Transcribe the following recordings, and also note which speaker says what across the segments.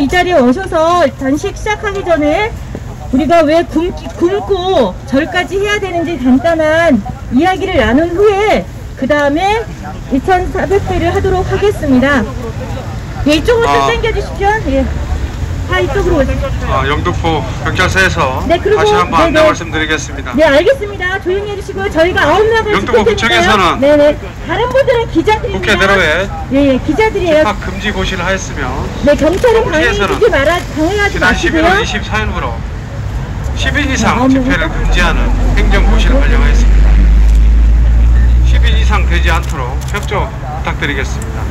Speaker 1: 이 자리에 오셔서 단식 시작하기 전에 우리가 왜 굶고 절까지 해야 되는지 간단한 이야기를 나눈 후에 그 다음에 2,400배를 하도록 하겠습니다. 예, 이쪽으로 좀 당겨주십시오. 예. 다 이쪽으로 오세요.
Speaker 2: 영등포 경찰서에서
Speaker 1: 네, 그리고,
Speaker 2: 다시 한번 안내 말씀드리겠습니다.
Speaker 1: 네, 알겠습니다. 조용히 해주시고요. 저희가 9명을
Speaker 2: 영등포 구청에서는
Speaker 1: 네네. 다른 분들은 기자들입니다.
Speaker 2: 국회대로에
Speaker 1: 예, 기자들이에요.
Speaker 2: 집합 금지 고시를 하였으며
Speaker 1: 네, 경찰은 방해하지
Speaker 2: 지난
Speaker 1: 마시고요.
Speaker 2: 11월 24일부로 10인 이상 집회를 금지하는 행정고시를 발령하였습니다. 10인 이상 되지 않도록 협조 부탁드리겠습니다.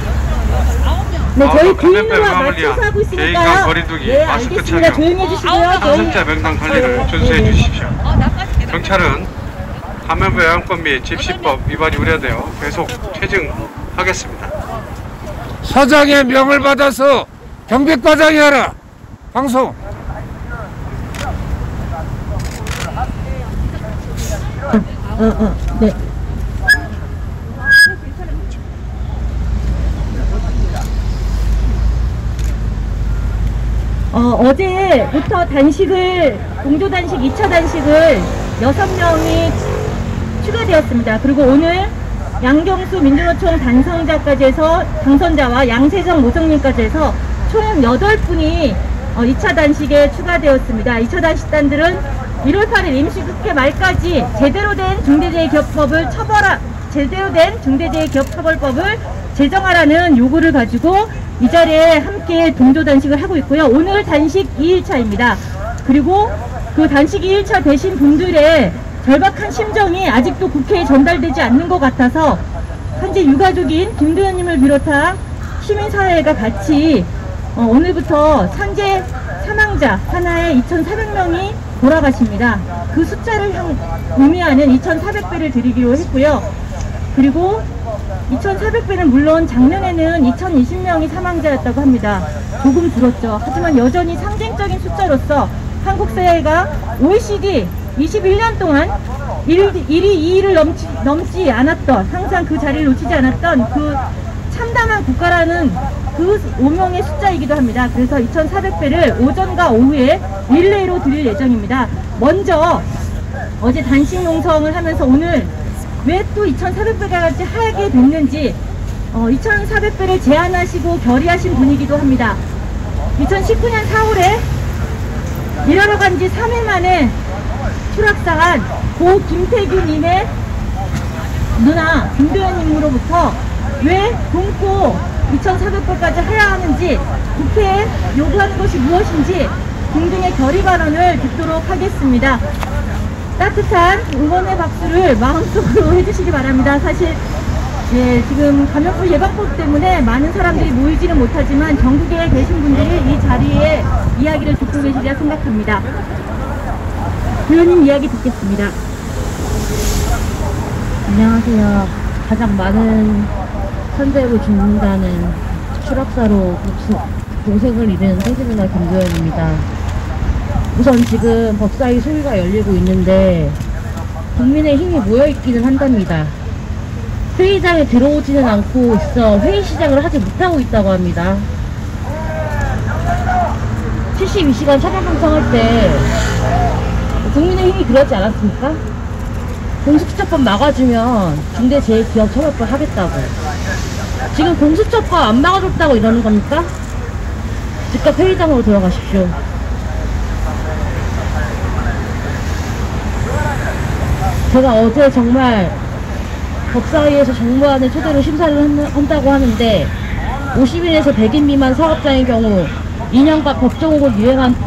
Speaker 1: 네, 저희 구인으로와 맞춰서 하고 있으니까요.
Speaker 2: 개인간 거리두기,
Speaker 1: 네,
Speaker 2: 마스크
Speaker 1: 알겠습니다.
Speaker 2: 착용,
Speaker 1: 조용히 해주시고요.
Speaker 2: 당선자 명단 관리를 준수해 주십시오. 경찰은 감염병 예방법 및 집시법 위반이 우려되어 계속 체증하겠습니다.
Speaker 3: 사장의 명을 받아서 경비과장이 하라. 방송.
Speaker 1: 네. 어제부터 공조 단식 2차 단식을 6명이 추가되었습니다. 그리고 오늘 양경수 민주노총 당선자까지 해서 당선자와 양세정 모성님까지 해서 총 8분이 2차 단식에 추가되었습니다. 2차 단식단들은 1월 8일 임시국회 말까지 제대로 된 중대재해기업처벌법을 제정하라는 요구를 가지고 이 자리에 함께 동조 단식을 하고 있고요. 오늘 단식 2일차입니다. 그리고 그 단식 2일차 되신 분들의 절박한 심정이 아직도 국회에 전달되지 않는 것 같아서 현재 유가족인 김도현님을 비롯한 시민사회가 같이 오늘부터 산재 사망자 하나에 2,400명이 돌아가십니다. 그 숫자를 의미하는 2,400배를 드리기로 했고요. 그리고 2,400배는 물론 작년에는 2,020명이 사망자였다고 합니다. 조금 줄었죠. 하지만 여전히 상징적인 숫자로서 한국 사회가 OECD 21년 동안 1위 2위를 넘지 않았던, 항상 그 자리를 놓치지 않았던 그 참담한 국가라는 그 오명의 숫자이기도 합니다. 그래서 2,400배를 오전과 오후에 릴레이로 드릴 예정입니다. 먼저 어제 단식 농성을 하면서 오늘 왜 또 2,400배까지 하게 됐는지 2,400배를 제안하시고 결의하신 분이기도 합니다. 2019년 4월에 일하러 간 지 3일 만에 추락사한 고 김태규님의 누나 김도현님으로부터 왜 굶고 2,400배까지 해야 하는지, 국회에 요구하는 것이 무엇인지 등등의 결의 발언을 듣도록 하겠습니다. 따뜻한 응원의 박수를 마음속으로 해주시기 바랍니다. 사실 지금 감염병 예방법 때문에 많은 사람들이 모이지는 못하지만 전국에 계신 분들이 이 자리에 이야기를 듣고 계시리라 생각합니다. 도현님 이야기 듣겠습니다.
Speaker 4: 안녕하세요. 가장 많은 선대로 죽는다는 추락사로 공생을 이룬 세진누나 김도현입니다. 우선 지금 법사위 소위가 열리고 있는데 국민의 힘이 모여있기는 한답니다. 회의장에 들어오지는 않고 있어 회의 시작을 하지 못하고 있다고 합니다. 72시간 차량 강성할 때 국민의 힘이 그러지 않았습니까? 공수처법 막아주면 중대재해기업처벌법 하겠다고. 지금 공수처법 안 막아줬다고 이러는 겁니까? 즉각 회의장으로 들어가십시오. 제가 어제 정말 법사위에서 정무안을 토대로 심사를 한다고 하는데 50인에서 100인 미만 사업장의 경우 2년간 법정으로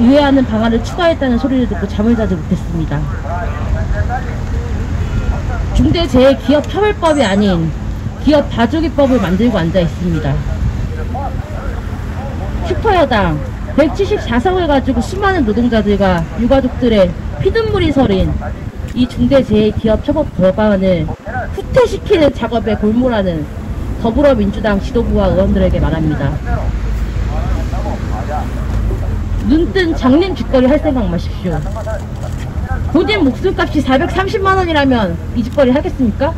Speaker 4: 유예하는 방안을 추가했다는 소리를 듣고 잠을 자지 못했습니다. 중대재해기업처벌법이 아닌 기업봐주기법을 만들고 앉아 있습니다. 슈퍼여당 174석을 가지고 수많은 노동자들과 유가족들의 피눈물이 서린 이 중대재해기업처벌 법안을 후퇴시키는 작업에 골몰하는 더불어민주당 지도부와 의원들에게 말합니다. 눈뜬 장님 짓거리 할 생각 마십시오. 본인 목숨값이 430만원이라면 이 짓거리 하겠습니까?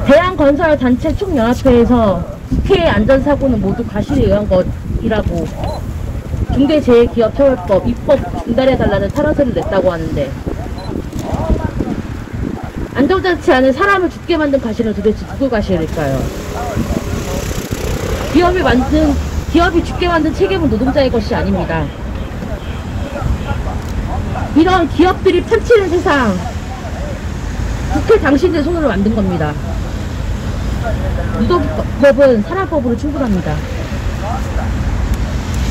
Speaker 4: 대한건설단체 총연합회에서 국회의 안전사고는 모두 과실에 의한 것이라고 중대재해기업처벌법 입법 중단해달라는 탄원서를 냈다고 하는데, 안전장치 안에 사람을 죽게 만든 과실은 도대체 누구 과실일까요? 기업이 죽게 만든 책임은 노동자의 것이 아닙니다. 이런 기업들이 펼치는 세상, 국회 당신들 손으로 만든 겁니다. 노동법은 산업법으로 충분합니다.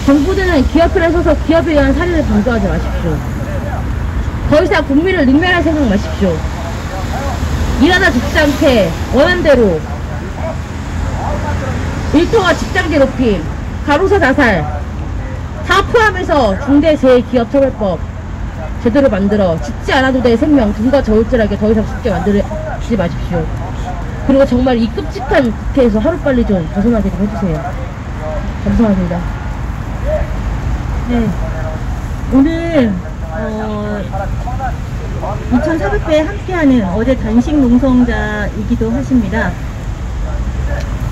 Speaker 4: 정부들은 기업에 서서 기업에 의한 살인을 방조하지 마십시오. 더 이상 국민을 능멸할 생각 마십시오. 일하다 죽지 않게 원한대로 일터와 직장 괴롭힘, 가로사 자살 다 포함해서 중대재해기업처벌법 제대로 만들어 죽지 않아도 될 생명 등과 저울질하게 더 이상 죽게 만들지 마십시오. 그리고 정말 이 끔찍한 국회에서 하루빨리 좀 벗어나게 좀 해주세요. 감사합니다.
Speaker 1: 네. 오늘 2,400배 함께하는 어제 단식 농성자이기도 하십니다.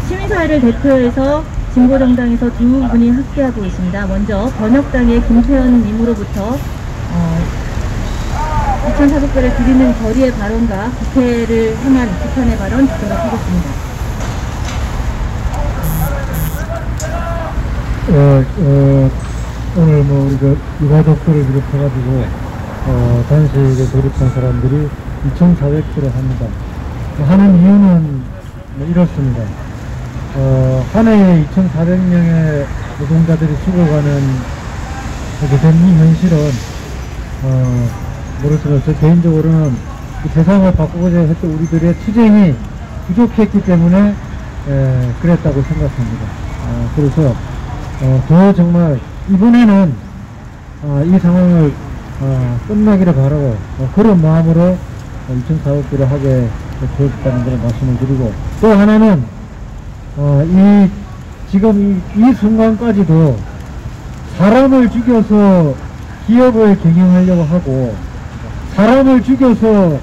Speaker 1: 시민사회를 대표해서 진보정당에서 두 분이 함께하고 있습니다. 먼저 번역당의 김태현 님으로부터 2,400배를 드리는 거리의 발언과 국회를 향한 비판의 발언 듣도록 하겠습니다.
Speaker 5: 오늘 우리가 유가족들을 비롯해가지고 단식에 돌입한 사람들이 2,400배를 합니다. 하는 이유는 이렇습니다. 한 해에 2,400명의 노동자들이 죽어가는 이렇게 된 이 현실은 모르지만 저 개인적으로는 이 세상을 바꾸고자 했던 우리들의 투쟁이 부족했기 때문에 그랬다고 생각합니다. 그래서 더 정말 이번에는 이 상황을 끝나기를 바라고 그런 마음으로 2,400배를 하게 되었다는 걸 말씀을 드리고, 또 하나는 지금 이 순간까지도 사람을 죽여서 기업을 경영하려고 하고 사람을 죽여서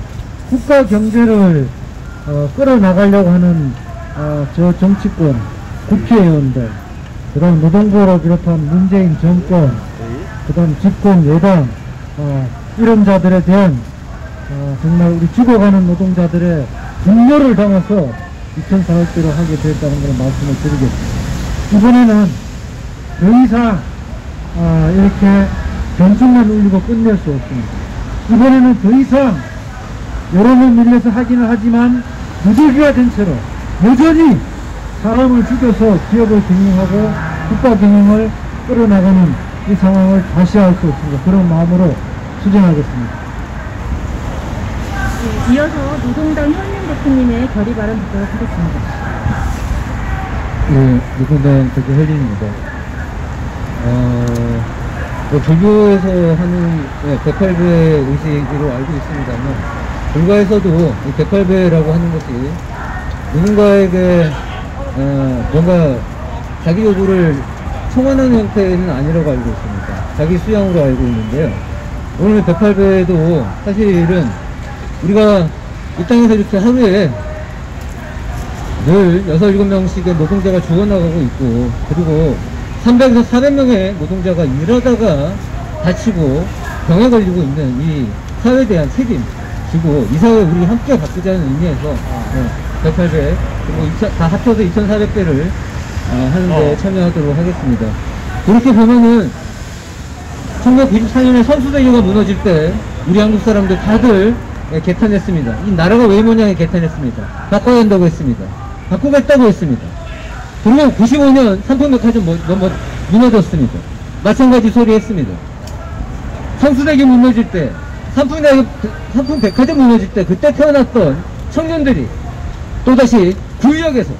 Speaker 5: 국가 경제를 끌어나가려고 하는 저 정치권, 국회의원들, 그 다음 노동부를 비롯한 문재인 정권, 그 다음 집권 여당, 이런 자들에 대한 정말 우리 죽어가는 노동자들의 분노를 담아서 2,400배로 하게 됐다는 그런 말씀을 드리겠습니다. 이번에는 더 이상 이렇게 변축만 울리고 끝낼 수 없습니다. 이번에는 더 이상 여론을 밀려서 하기는 하지만 무적기가 된 채로 여전히 사람을 죽여서 기업을 경영하고 국가 경영을 끌어나가는 이 상황을 다시 할 수 없습니다. 그런 마음으로 투쟁하겠습니다.
Speaker 1: 네, 이어서 노동당 현민 대표님의 결의 발언 듣도록 하겠습니다.
Speaker 5: 네, 노동당 대표 현민입니다. 불교에서 하는 108배 의식으로 알고 있습니다만, 불가에서도 108배라고 하는 것이 누군가에게 뭔가 자기 요구를 청원하는 형태는 아니라고 알고 있습니다. 자기 수양으로 알고 있는데요. 오늘 108배도 사실은 우리가 이 땅에서 이렇게 하루에 늘 6, 7명씩의 노동자가 죽어나가고 있고, 그리고 300에서 400명의 노동자가 일하다가 다치고 병에 걸리고 있는 이 사회에 대한 책임지고, 이 사회 우리 함께 바꾸자는 의미에서 108배 그리고 다 합쳐서 2,400배를 하는데 참여하도록 하겠습니다. 그렇게 보면은 1994년에 선수대교가 무너질 때 우리 한국 사람들 다들 개탄했습니다. 이 나라가 왜 뭐냐에 개탄했습니다. 바꿔야 한다고 했습니다. 바꾸겠다고 했습니다. 그리고 95년 삼풍백화점 무너졌습니다. 마찬가지 소리 했습니다. 성수대교 무너질 때, 삼풍백화점 무너질 때 그때 태어났던 청년들이 또다시 구역에서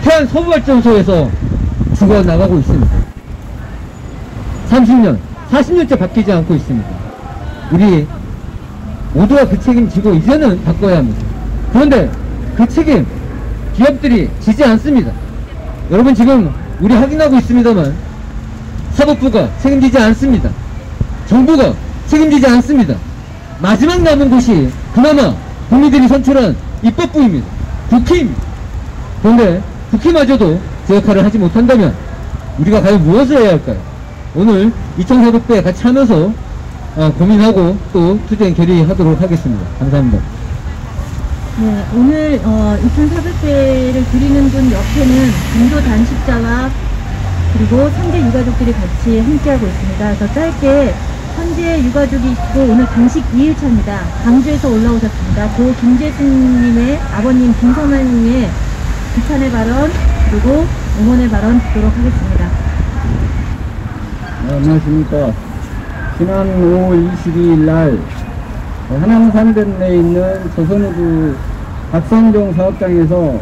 Speaker 5: 태안 서부발전소에서 죽어나가고 있습니다. 30년, 40년째 바뀌지 않고 있습니다. 우리 모두가 그 책임지고 이제는 바꿔야 합니다. 그런데 그 책임 기업들이 지지 않습니다. 여러분 지금 우리 확인하고 있습니다만 사법부가 책임지지 않습니다. 정부가 책임지지 않습니다. 마지막 남은 곳이 그나마 국민들이 선출한 입법부입니다. 국회입니다. 그런데 국회마저도 그 역할을 하지 못한다면 우리가 과연 무엇을 해야 할까요? 오늘 2,400배 같이 하면서 고민하고 또 투쟁 결의하도록 하겠습니다. 감사합니다.
Speaker 1: 네, 오늘 2,400배를 드리는 분 옆에는 중도 단식자와 그리고 산재 유가족들이 같이 함께하고 있습니다. 그래서 짧게 산재 유가족이 있고 오늘 단식 2일차입니다. 강주에서 올라오셨습니다. 고 김재승님의 아버님 김선아님의 비판의 발언 그리고 응원의 발언 듣도록 하겠습니다.
Speaker 5: 안녕하십니까. 지난 5월 22일 날 하남 산변 내에 있는 조선우주 박성종 사업장에서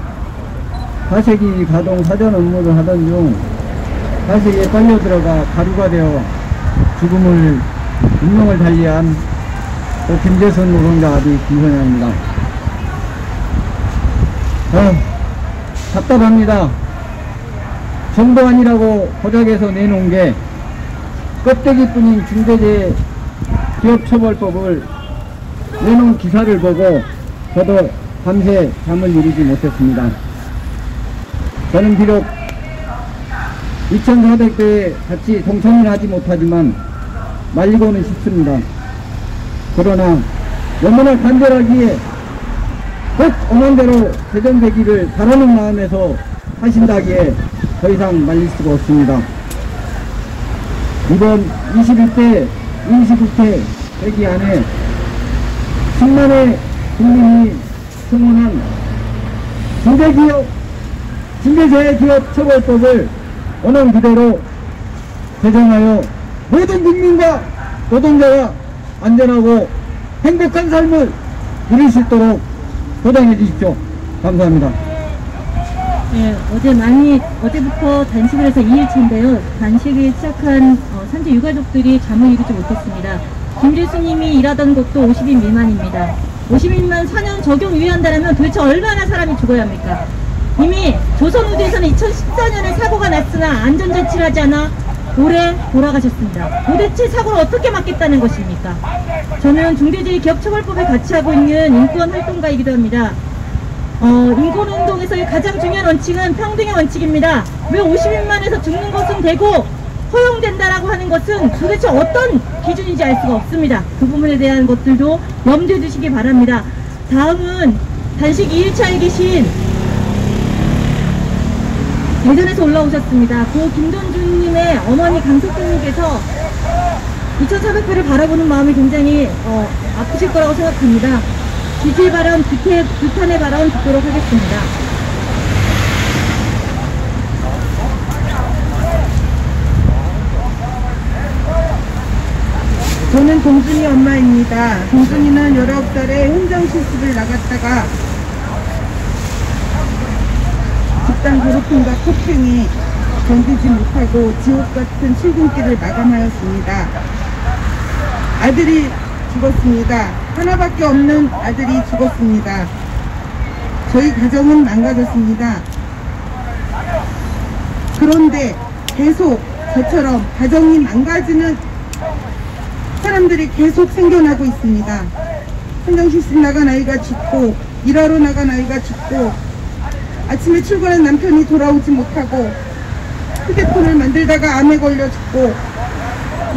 Speaker 5: 가세기 가동 사전 업무를 하던 중 가세기에 빨려 들어가 가루가 되어 죽음을 운명을 달리한 고 김재선 노동자 아비 김선양입니다. 답답합니다. 정보안이라고 보작에서 내놓은 게 껍데기뿐인 중대재해 기업처벌법을 내놓은 기사를 보고 저도 밤새 잠을 이루지 못했습니다. 저는 비록 2,400배에 같이 동참을 하지 못하지만 말리고는 싶습니다. 그러나 너무나 간절하기에 꼭 원한대로 개정되기를 바라는 마음에서 하신다기에 더 이상 말릴 수가 없습니다. 이번 21대 임시국회 회기 안에 10만의 국민이 승원한 중대재해기업처벌법을 원한 그대로 제정하여 모든 국민과 노동자가 안전하고 행복한 삶을 누릴 수 있도록 보장해 주십시오. 감사합니다.
Speaker 1: 네, 어제부터 단식을 해서 2일차인데요. 단식을 시작한 산재 유가족들이 잠을 이루지 못했습니다. 김재수님이 일하던 곳도 50인 미만입니다. 50인 미만 4년 적용 유예한다면 도대체 얼마나 사람이 죽어야 합니까? 이미 조선우주에서는 2014년에 사고가 났으나 안전조치를 하지 않아 올해 돌아가셨습니다. 도대체 사고를 어떻게 막겠다는 것입니까? 저는 중대재해기업처벌법에 같이 하고 있는 인권활동가이기도 합니다. 인권운동에서의 가장 중요한 원칙은 평등의 원칙입니다. 왜 50인만에서 죽는 것은 되고 허용된다라고 하는 것은 도대체 어떤 기준인지 알 수가 없습니다. 그 부분에 대한 것들도 염두에 두시기 바랍니다. 다음은 단식 2일차에 계신 대전에서 올라오셨습니다. 고 김돈주님의 어머니 강석동님께서 2,400배를 바라보는 마음이 굉장히 아프실 거라고 생각합니다. 지지의 발언, 비판의 발언 듣도록 하겠습니다.
Speaker 6: 저는 동준이 엄마입니다. 동준이는 19살에 현장 실습을 나갔다가 집단 괴롭힘과 폭행이 견디지 못하고 지옥 같은 출근길을 마감하였습니다. 아들이 죽었습니다. 하나밖에 없는 아들이 죽었습니다. 저희 가정은 망가졌습니다. 그런데 계속 저처럼 가정이 망가지는 사람들이 계속 생겨나고 있습니다. 현장 실습 나간 아이가 죽고, 일하러 나간 아이가 죽고, 아침에 출근한 남편이 돌아오지 못하고, 휴대폰을 만들다가 암에 걸려 죽고,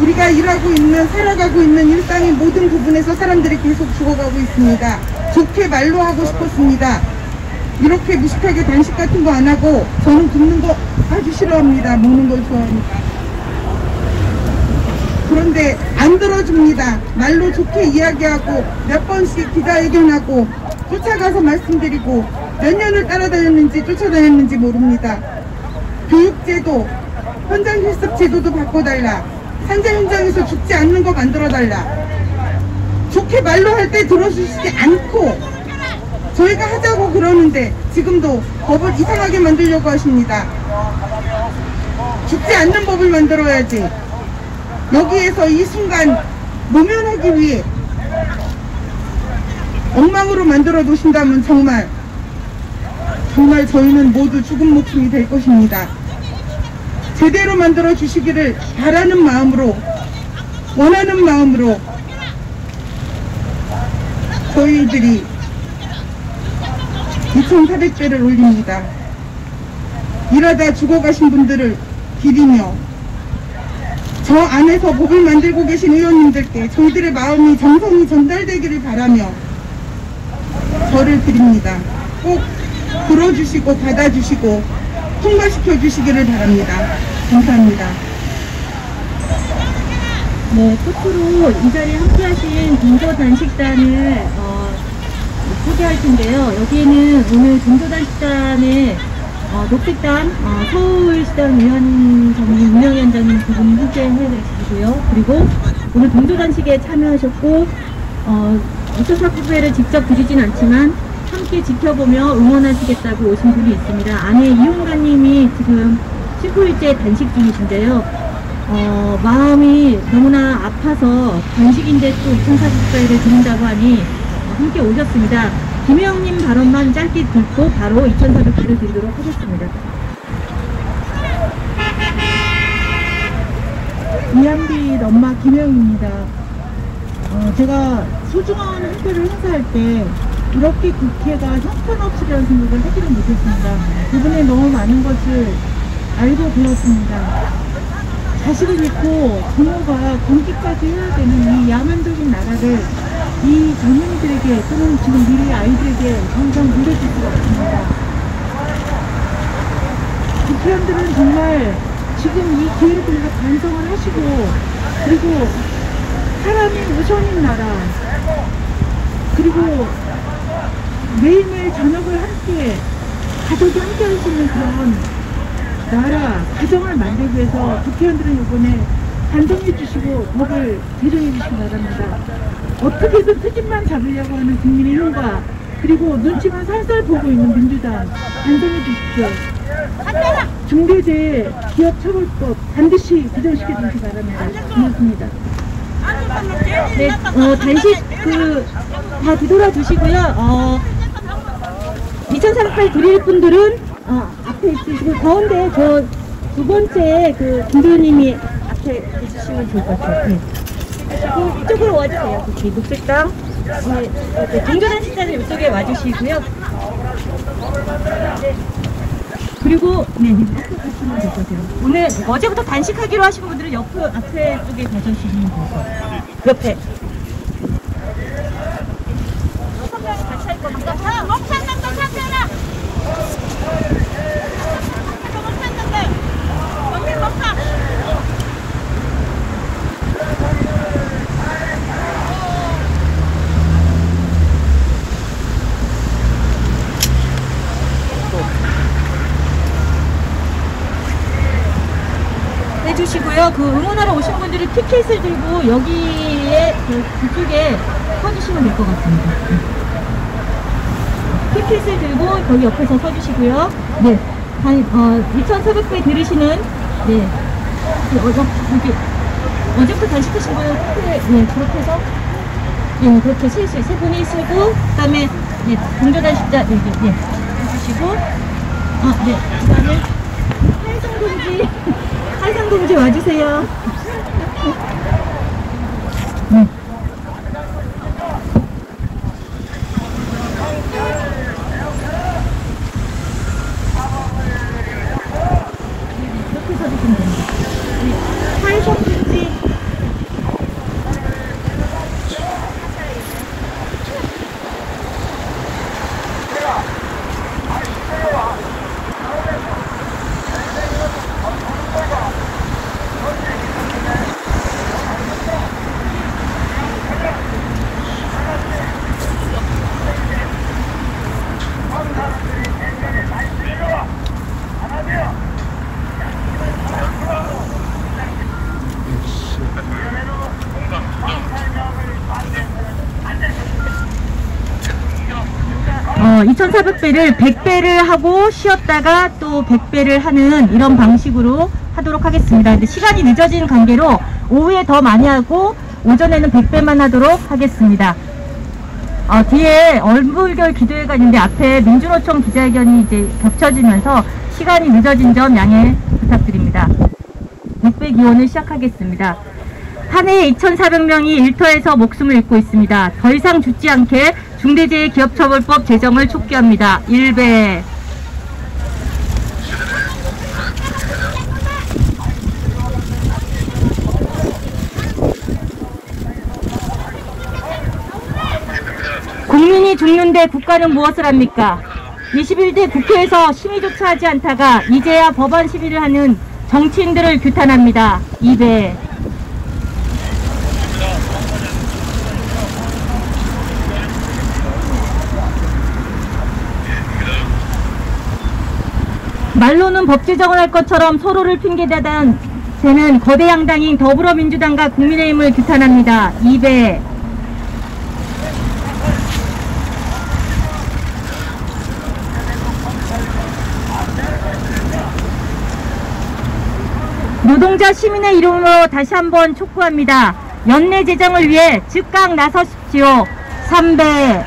Speaker 6: 우리가 일하고 있는, 살아가고 있는 일상의 모든 부분에서 사람들이 계속 죽어가고 있습니다. 좋게 말로 하고 싶었습니다. 이렇게 무식하게 단식 같은 거 안 하고, 저는 굶는 거 아주 싫어합니다. 먹는 걸 좋아하니까. 그런데 안 들어줍니다. 말로 좋게 이야기하고 몇 번씩 기자회견하고 쫓아가서 말씀드리고 몇 년을 따라다녔는지 쫓아다녔는지 모릅니다. 교육제도, 현장 실습 제도도 바꿔달라. 산재 현장에서 죽지 않는 거 만들어달라. 좋게 말로 할 때 들어주시지 않고 저희가 하자고 그러는데 지금도 법을 이상하게 만들려고 하십니다. 죽지 않는 법을 만들어야지. 여기에서 이 순간 모면하기 위해 엉망으로 만들어 놓으신다면 정말 저희는 모두 죽은 목숨이 될 것입니다. 제대로 만들어 주시기를 바라는 마음으로, 원하는 마음으로 저희들이 2,400배를 올립니다. 일하다 죽어가신 분들을 기리며 저 안에서 법을 만들고 계신 의원님들께 저희들의 마음이 정성이 전달되기를 바라며 절을 드립니다. 꼭 들어주시고 받아주시고 통과시켜 주시기를 바랍니다. 감사합니다.
Speaker 1: 네, 끝으로 이 자리에 함께하신 동조단식단을 소개할 텐데요. 여기에는 오늘 동조단식단의 녹색당 서울시당 위원장님, 운영위원장님 두 분 함께해 주시고요. 그리고 오늘 동조단식에 참여하셨고 2004부회를 직접 드리진 않지만 함께 지켜보며 응원하시겠다고 오신 분이 있습니다. 아내 이용가님이 지금 19일째 단식 중이신데요. 마음이 너무나 아파서 단식인데 또 2004부회를 드린다고 하니 함께 오셨습니다. 김혜영님 발언만 짧게 듣고 바로 2,400회를 드리도록 하겠습니다.
Speaker 7: 이한빛 엄마 김혜영입니다. 제가 소중한 학교를 행사할 때 이렇게 국회가 형편없으리라는 생각을 하지는 못했습니다. 이번에 너무 많은 것을 알고 배웠습니다. 자식을 잃고 부모가 공기까지 해야 되는 이 야만적인 나라를 이 젊은이들에게 또는 지금 미래의 아이들에게 더 이상 물려줄 수가 없습니다. 국회의원들은 정말 지금 이 기회를 통해서 반성을 하시고, 그리고 사람이 우선인 나라, 그리고 매일매일 저녁을 함께 가족이 함께 할 수 있는 그런 나라, 가정을 만들기 위해서 국회의원들은 이번에 반성해 주시고 법을 제정해 주시기 바랍니다. 어떻게든 트집만 잡으려고 하는 국민의 힘과 그리고 눈치만 살살 보고 있는 민주당 반성해 주십시오. 중대재해 기업처벌법 반드시 개정시켜 주시기 바랍니다. 고맙습니다.
Speaker 1: 네, 단식 다 뒤돌아 주시고요. 2,400회 드릴 분들은 앞에 있으시고, 가운데 저 두 번째 김도현님이 앞에 있으시면 좋을 것 같아요. 네. 그리고 이쪽으로 와주세요. 여기 녹색당. 동조단 식단을 이쪽에 와주시고요. 네. 그리고 앞에 가시면 될 것 같아요. 오늘 어제부터 단식하기로 하신 분들은 앞에 쪽에 가주시면 될 것 같아요. 옆에. 같이 할 겁니다. 해주시고요. 응원하러 오신 분들이 티켓을 들고 여기에 그쪽에 서주시면 될 것 같습니다. 티켓을 들고 거기 옆에서 서주시고요. 네, 2,400회 들으시는 여기 어제부터 단식하신 분은 그렇게 해서 그렇게 세 분이 쓰고, 그다음에 동조단식자 해주시고, 그다음에 한상동지 와주세요. 이렇게 서주시면 됩니다. 한상동지. 어, 2,400배를 100배를 하고 쉬었다가 또 100배를 하는 이런 방식으로 하도록 하겠습니다. 근데 시간이 늦어진 관계로 오후에 더 많이 하고 오전에는 100배만 하도록 하겠습니다. 뒤에 얼굴결 기도회가 있는데 앞에 민주노총 기자회견이 이제 겹쳐지면서 시간이 늦어진 점 양해 부탁드립니다. 600 기원을 시작하겠습니다. 한 해에 2,400명이 일터에서 목숨을 잃고 있습니다. 더 이상 죽지 않게 중대재해기업처벌법 제정을 촉구합니다. 1배. 국민이 죽는데 국가는 무엇을 합니까? 21대 국회에서 심의조차 하지 않다가 이제야 법안 시비를 하는 정치인들을 규탄합니다. 2배. 말로는 법 제정을 할 것처럼 서로를 핑계대는 거대 양당인 더불어민주당과 국민의힘을 규탄합니다. 2배. 노동자 시민의 이름으로 다시 한번 촉구합니다. 연내 제정을 위해 즉각 나서십시오. 3배.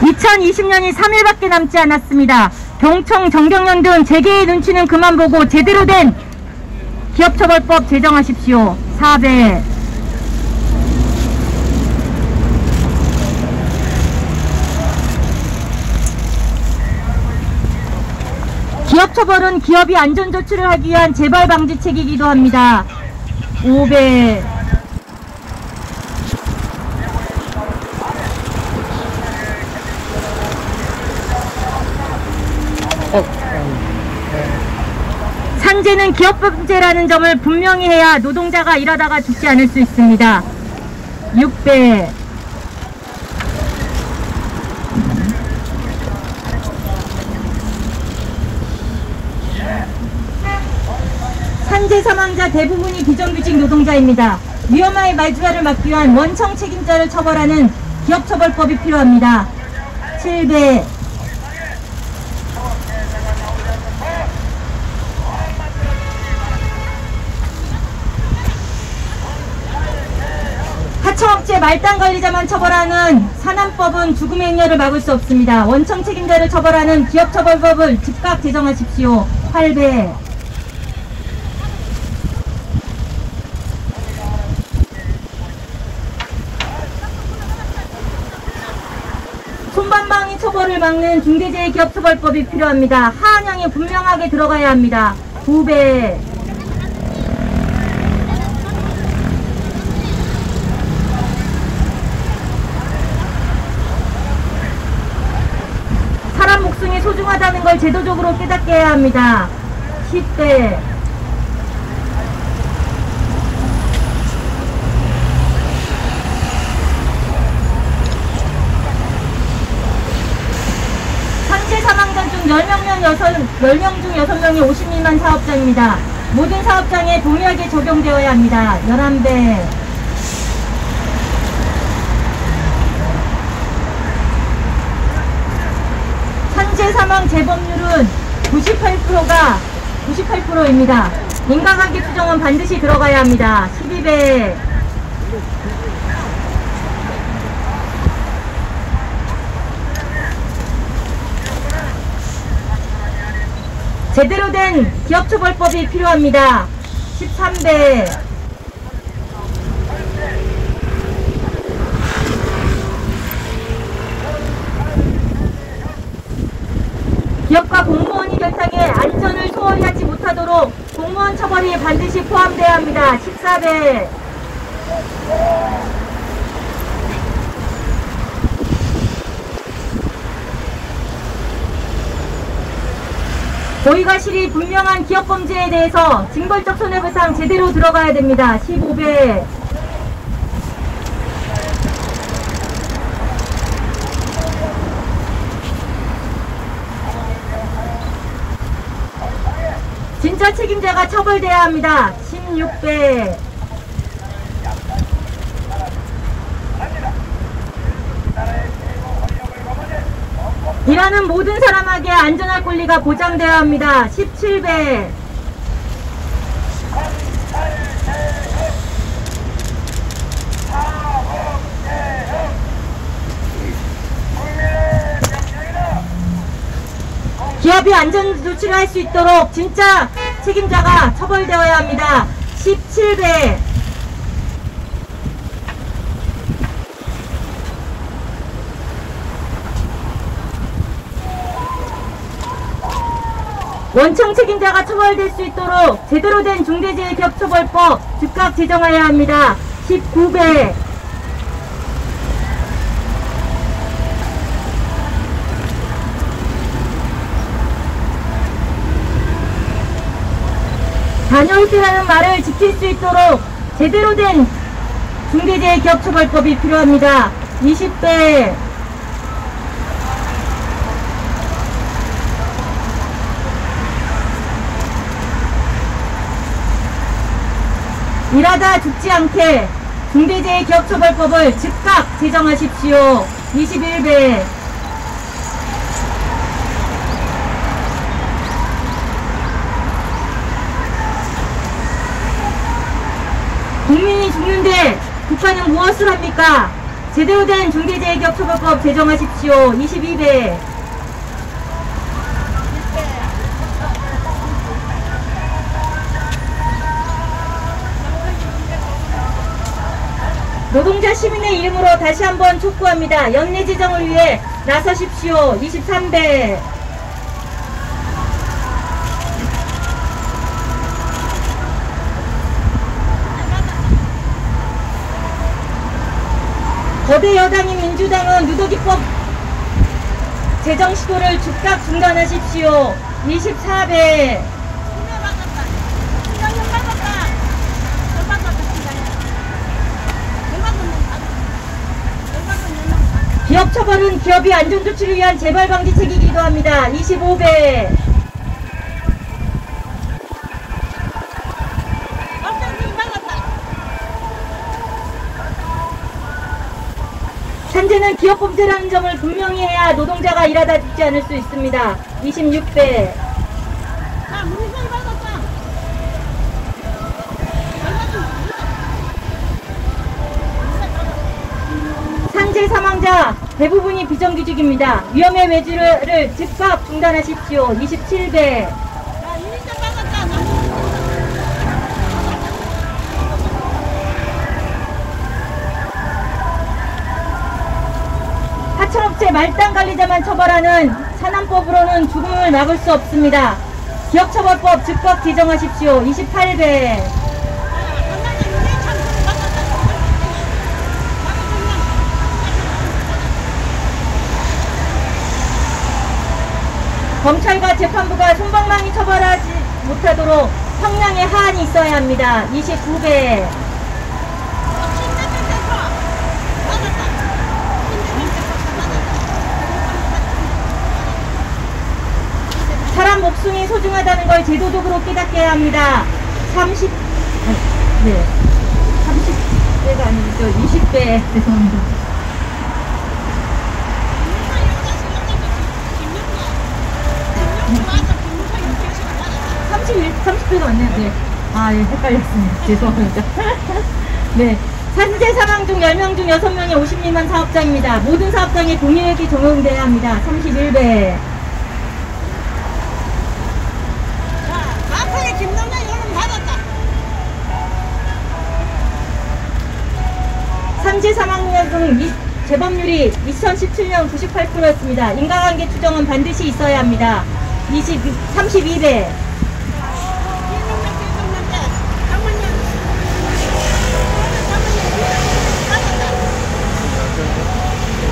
Speaker 1: (2020년이) 3일밖에 남지 않았습니다. 경청, 정경련 등 재계의 눈치는 그만 보고 제대로 된 기업처벌법 제정하십시오. 4배. 기업처벌은 기업이 안전조치를 하기 위한 재발방지책이기도 합니다. 5배. 산재는 기업범죄라는 점을 분명히 해야 노동자가 일하다가 죽지 않을 수 있습니다. 6배. 산재 사망자 대부분이 비정규직 노동자입니다. 위험하의 말주화를 막기 위한 원청 책임자를 처벌하는 기업처벌법이 필요합니다. 7배. 하청업체 말단 관리자만 처벌하는 산안법은 죽음의 행렬을 막을 수 없습니다. 원청 책임자를 처벌하는 기업처벌법을 즉각 제정하십시오. 8배. 손방망이 처벌을 막는 중대재해기업처벌법이 필요합니다. 하한형이 분명하게 들어가야 합니다. 9배. 사람 목숨이 소중하다는 걸 제도적으로 깨닫게 해야 합니다. 10배. 산재 사망자 중 10명 중 6명이 50미만 사업장입니다. 모든 사업장에 동일하게 적용되어야 합니다. 11배. 산재 사망 재범률은 98%입니다. 인과관계 수정은 반드시 들어가야 합니다. 12배. 제대로 된 기업처벌법이 필요합니다. 13배. 기업과 공무원이 결탁해 안전을 소홀히 하지 못하도록 공무원 처벌이 반드시 포함되어야 합니다. 14배. 고의가 실이 분명한 기업범죄에 대해서 징벌적 손해배상 제대로 들어가야 됩니다. 15배. 진짜 책임자가 처벌돼야 합니다. 16배. 일하는 모든 사람에게 안전할 권리가 보장되어야 합니다. 17배. 기업이 안전조치를 할 수 있도록 진짜 책임자가 처벌되어야 합니다. 17배. 원청 책임자가 처벌될 수 있도록 제대로 된 중대재해기업처벌법 즉각 제정하여야 합니다. 19배. 단열기라는 말을 지킬 수 있도록 제대로 된 중대재해기업처벌법이 필요합니다. 20배. 일하다 죽지 않게 중대재해기업처벌법을 즉각 제정하십시오. 21배. 국민이 죽는데 국가는 무엇을 합니까? 제대로 된 중대재해기업처벌법 제정하십시오. 22배. 노동자 시민의 이름으로 다시 한번 촉구합니다. 연내 제정을 위해 나서십시오. 23배. 거대 여당인 민주당은 누더기법 제정 시도를 즉각 중단하십시오. 24배. 기업 처벌은 기업의 안전조치를 위한 재발 방지책이기도 합니다. 25배. 산재는 기업 범죄라는 점을 분명히 해야 노동자가 일하다 죽지 않을 수 있습니다. 26배. 산재 사망자 대부분이 비정규직입니다. 위험의 외주를 즉각 중단하십시오. 27배. 하청업체 말단 관리자만 처벌하는 산안법으로는 죽음을 막을 수 없습니다. 기업처벌법 즉각 제정하십시오. 28배. 검찰과 재판부가 솜방망이 처벌하지 못하도록 형량의 하한이 있어야 합니다. 29배. 사람 목숨이 소중하다는 걸 제도적으로 깨닫게 해야 합니다. 30배가 아니죠. 20배. 죄송합니다. 30배가 맞네요. 네. 아, 예, 헷갈렸습니다. 죄송합니다. 네. 산재 사망 중 10명 중 6명이 50 미만 사업자입니다. 모든 사업장에 동일하게 적용돼야 합니다. 31배. 산재 사망률 중 재범률이 2017년 98%였습니다. 인과관계 추정은 반드시 있어야 합니다. 32배.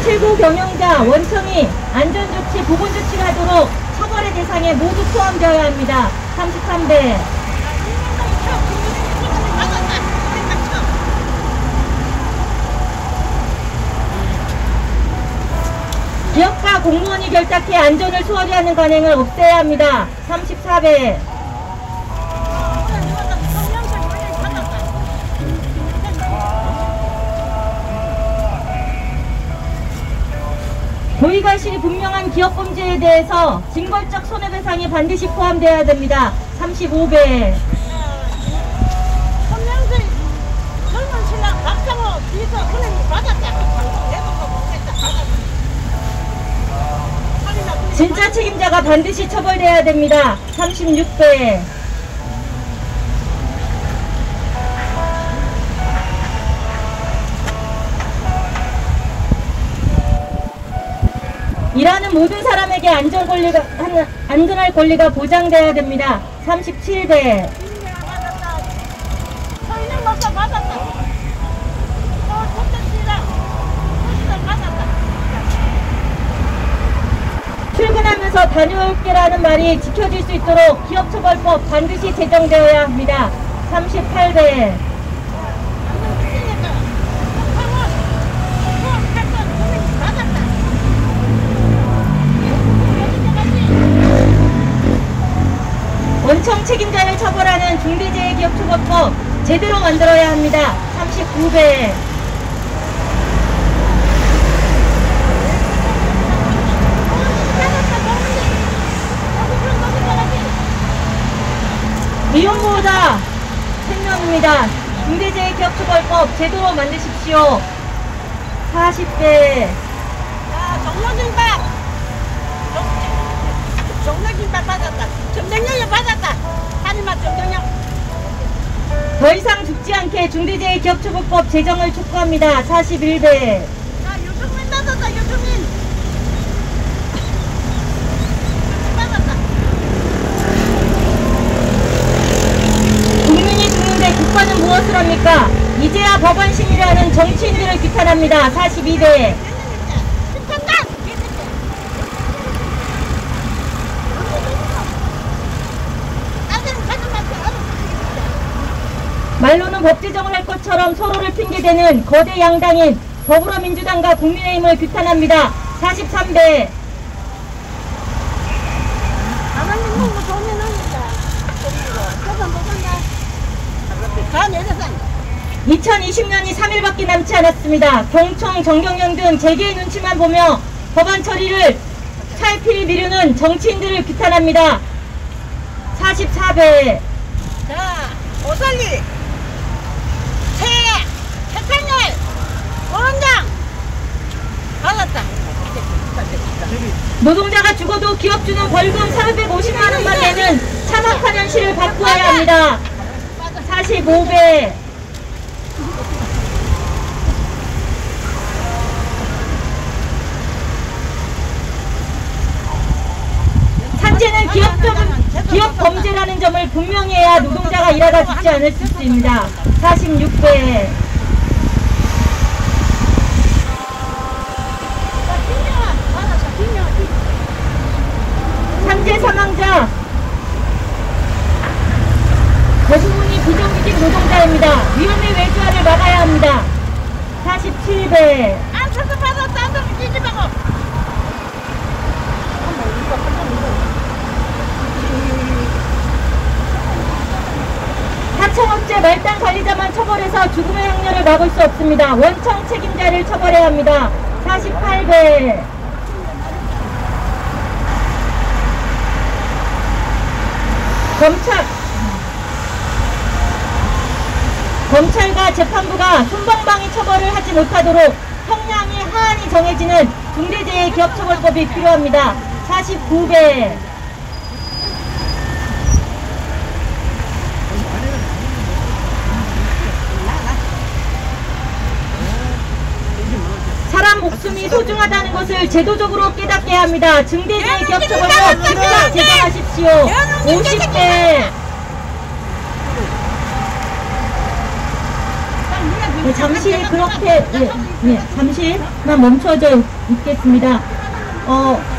Speaker 1: 최고 경영자, 원청이 안전조치, 보건조치를 하도록 처벌의 대상에 모두 포함되어야 합니다. 33배. 기업과 공무원이 결탁해 안전을 소홀히 하는 관행을 없애야 합니다. 34배. 고의과실이 분명한 기업범죄에 대해서 징벌적 손해배상이 반드시 포함되어야 됩니다. 35배. 진짜 책임자가 반드시 처벌돼야 됩니다. 36배. 일하는 모든 사람에게 안전할 권리가 보장되어야 됩니다. 37배. 출근하면서 다녀올게라는 말이 지켜질 수 있도록 기업처벌법 반드시 제정되어야 합니다. 38배. 원청 책임자를 처벌하는 중대재해기업처벌법 제대로 만들어야 합니다. 39배. 미혼보호자 생명입니다. 중대재해기업처벌법 제대로 만드십시오. 40배.
Speaker 8: 정력김밥 받았다. 점령령을 받았다. 한이만 점령령.
Speaker 1: 더 이상 죽지 않게 중대재해기업처벌법 제정을 촉구합니다. 41배.
Speaker 8: 자, 유승민 받았다. 유승민. 받았다.
Speaker 1: 국민이 죽는데 국가는 무엇을 합니까? 이제야 법안심이라는 정치인들을 규탄합니다. 42배. 말로는 법 제정을 할 것처럼 서로를 핑계대는 거대 양당인 더불어민주당과 국민의힘을 규탄합니다. 43배. 2020년이 3일밖에 남지 않았습니다. 경총, 정경련 등 재계의 눈치만 보며 법안 처리를 차일피일 미루는 정치인들을 규탄합니다. 44배.
Speaker 8: 자, 오설리, 최창렬, 원장 받았다.
Speaker 1: 노동자가 죽어도 기업 주는 벌금 450만 원만 내는 참혹한 현실을 바꾸어야 합니다. 45배. 산재는 기업 범죄라는 점을 분명히 해야 노동자가 일하다 죽지 않을 수 있습니다. 46배. 산재 사망자 대부분이 비정규직 노동자입니다. 위험의 외주화를 막아야 합니다. 47배.
Speaker 8: 안서서 받았다. 안서서 뒤집어고.
Speaker 1: 하청업체 말단 관리자만 처벌해서 죽음의 행렬을 막을 수 없습니다. 원청 책임자를 처벌해야 합니다. 48배. 검찰과 재판부가 솜방망이 처벌을 하지 못하도록 형량이 하한이 정해지는 중대재해기업처벌법이 필요합니다. 49배. 사람 목숨이 소중하다는 것을 제도적으로 깨닫게 합니다. 중대재해기업처벌법 즉각 제정하십시오. 50배. 네, 잠시 그렇게 잠시만 멈춰져 있겠습니다.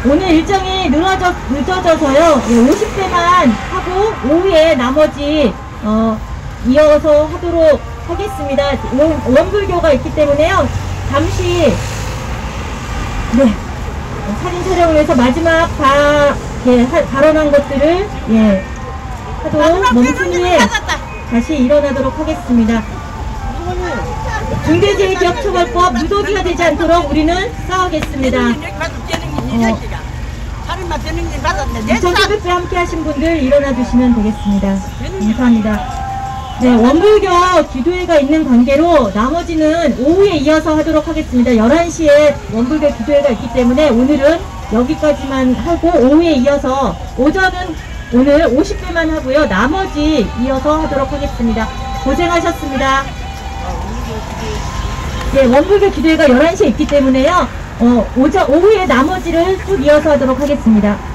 Speaker 1: 오늘 일정이 늦어져서요. 50대만 하고 오후에 나머지 이어서 하도록 하겠습니다. 원불교가 있기 때문에요. 잠시 사진 촬영을 위해서 마지막 다 발언한 것들을 하도록 멈춘 후에 다시 일어나도록 하겠습니다. 중대재해기업처벌법 무더기가 되지 않도록 우리는 싸우겠습니다. 2,400배 함께 하신 분들 일어나 주시면 되겠습니다. 감사합니다. 네, 원불교 기도회가 있는 관계로 나머지는 오후에 이어서 하도록 하겠습니다. 11시에 원불교 기도회가 있기 때문에 오늘은 여기까지만 하고 오후에 이어서 오전은 오늘 50배만 하고요. 나머지 이어서 하도록 하겠습니다. 고생하셨습니다. 예, 원불교 기도회가 11시에 있기 때문에요. 오후에 나머지를 쭉 이어서 하도록 하겠습니다.